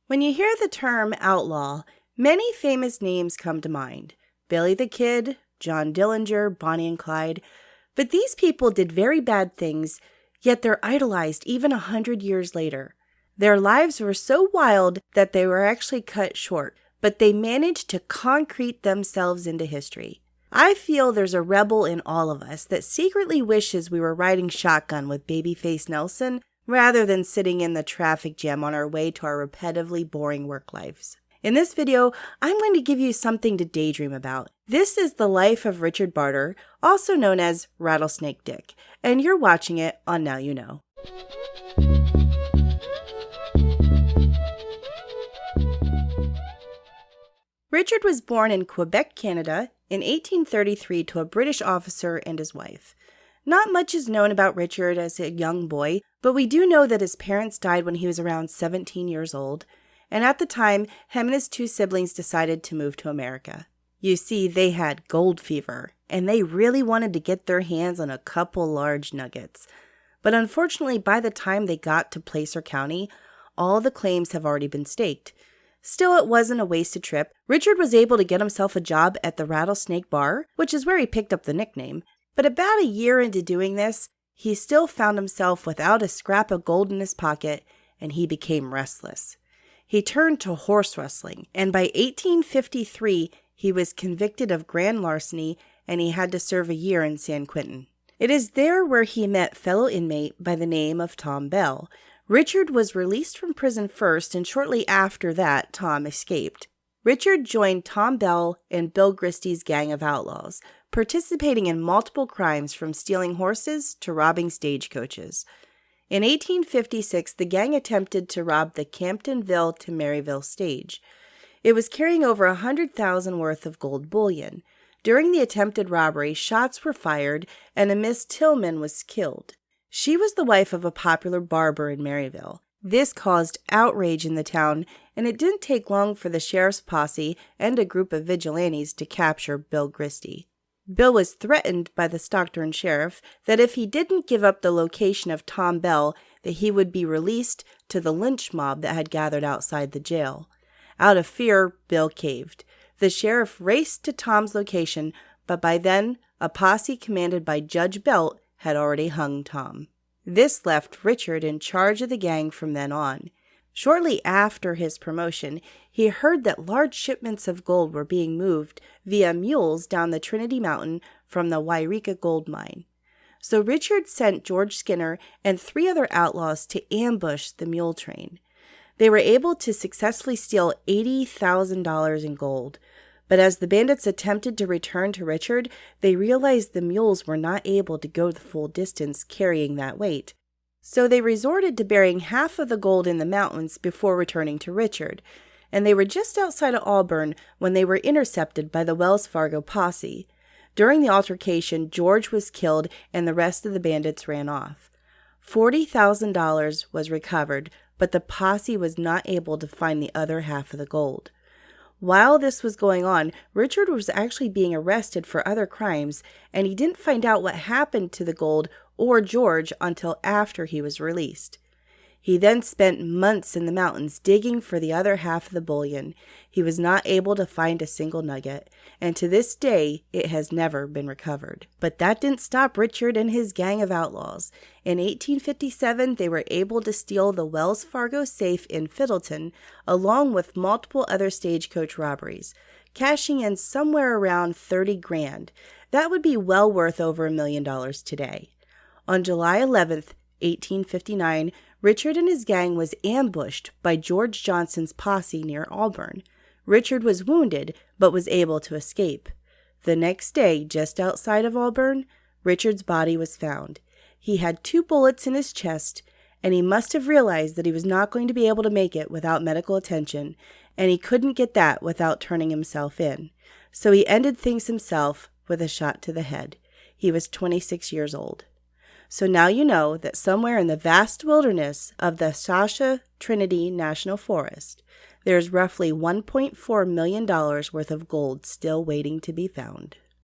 When you hear the term outlaw, many famous names come to mind. Billy the Kid, John Dillinger, Bonnie and Clyde. But these people did very bad things, yet they're idolized even 100 years later. Their lives were so wild that they were actually cut short, but they managed to concrete themselves into history. I feel there's a rebel in all of us that secretly wishes we were riding shotgun with Babyface Nelson rather than sitting in the traffic jam on our way to our repetitively boring work lives. In this video, I'm going to give you something to daydream about. This is the life of Richard Barter, also known as Rattlesnake Dick, and you're watching it on Now You Know. Richard was born in Quebec, Canada in 1833 to a British officer and his wife. Not much is known about Richard as a young boy, but we do know that his parents died when he was around 17 years old, and at the time, him and his two siblings decided to move to America. You see, they had gold fever, and they really wanted to get their hands on a couple large nuggets. But unfortunately, by the time they got to Placer County, all the claims have already been staked. Still, it wasn't a wasted trip. Richard was able to get himself a job at the Rattlesnake Bar, which is where he picked up the nickname. But about a year into doing this, he still found himself without a scrap of gold in his pocket, and he became restless. He turned to horse rustling, and by 1853, he was convicted of grand larceny, and he had to serve a year in San Quentin. It is there where he met fellow inmate by the name of Tom Bell. Richard was released from prison first, and shortly after that, Tom escaped. Richard joined Tom Bell and Bill Gristy's gang of outlaws, participating in multiple crimes from stealing horses to robbing stagecoaches. In 1856, the gang attempted to rob the Camptonville to Maryville stage. It was carrying over $100,000 worth of gold bullion. During the attempted robbery, shots were fired, and a Miss Tillman was killed. She was the wife of a popular barber in Maryville. This caused outrage in the town, and it didn't take long for the sheriff's posse and a group of vigilantes to capture Bill Gristy. Bill was threatened by the Stockton sheriff that if he didn't give up the location of Tom Bell, that he would be released to the lynch mob that had gathered outside the jail. Out of fear, Bill caved. The sheriff raced to Tom's location, but by then, a posse commanded by Judge Belt had already hung Tom. This left Richard in charge of the gang from then on. Shortly after his promotion, he heard that large shipments of gold were being moved via mules down the Trinity Mountain from the Wairika gold mine. So Richard sent George Skinner and 3 other outlaws to ambush the mule train. They were able to successfully steal $80,000 in gold. But as the bandits attempted to return to Richard, they realized the mules were not able to go the full distance carrying that weight. So they resorted to burying half of the gold in the mountains before returning to Richard, and they were just outside of Auburn when they were intercepted by the Wells Fargo posse. During the altercation, George was killed and the rest of the bandits ran off. $40,000 was recovered, but the posse was not able to find the other half of the gold. While this was going on, Richard was actually being arrested for other crimes, and he didn't find out what happened to the gold or George until after he was released. He then spent months in the mountains digging for the other half of the bullion. He was not able to find a single nugget, and to this day, it has never been recovered. But that didn't stop Richard and his gang of outlaws. In 1857, they were able to steal the Wells Fargo safe in Fiddleton, along with multiple other stagecoach robberies, cashing in somewhere around $30 grand. That would be well worth over $1 million today. On July 11th, 1859, Richard and his gang was ambushed by George Johnson's posse near Auburn. Richard was wounded, but was able to escape. The next day, just outside of Auburn, Richard's body was found. He had 2 bullets in his chest, and he must have realized that he was not going to be able to make it without medical attention, and he couldn't get that without turning himself in. So he ended things himself with a shot to the head. He was 26 years old. So now you know that somewhere in the vast wilderness of the Sasha Trinity National Forest, there's roughly $1.4 million worth of gold still waiting to be found.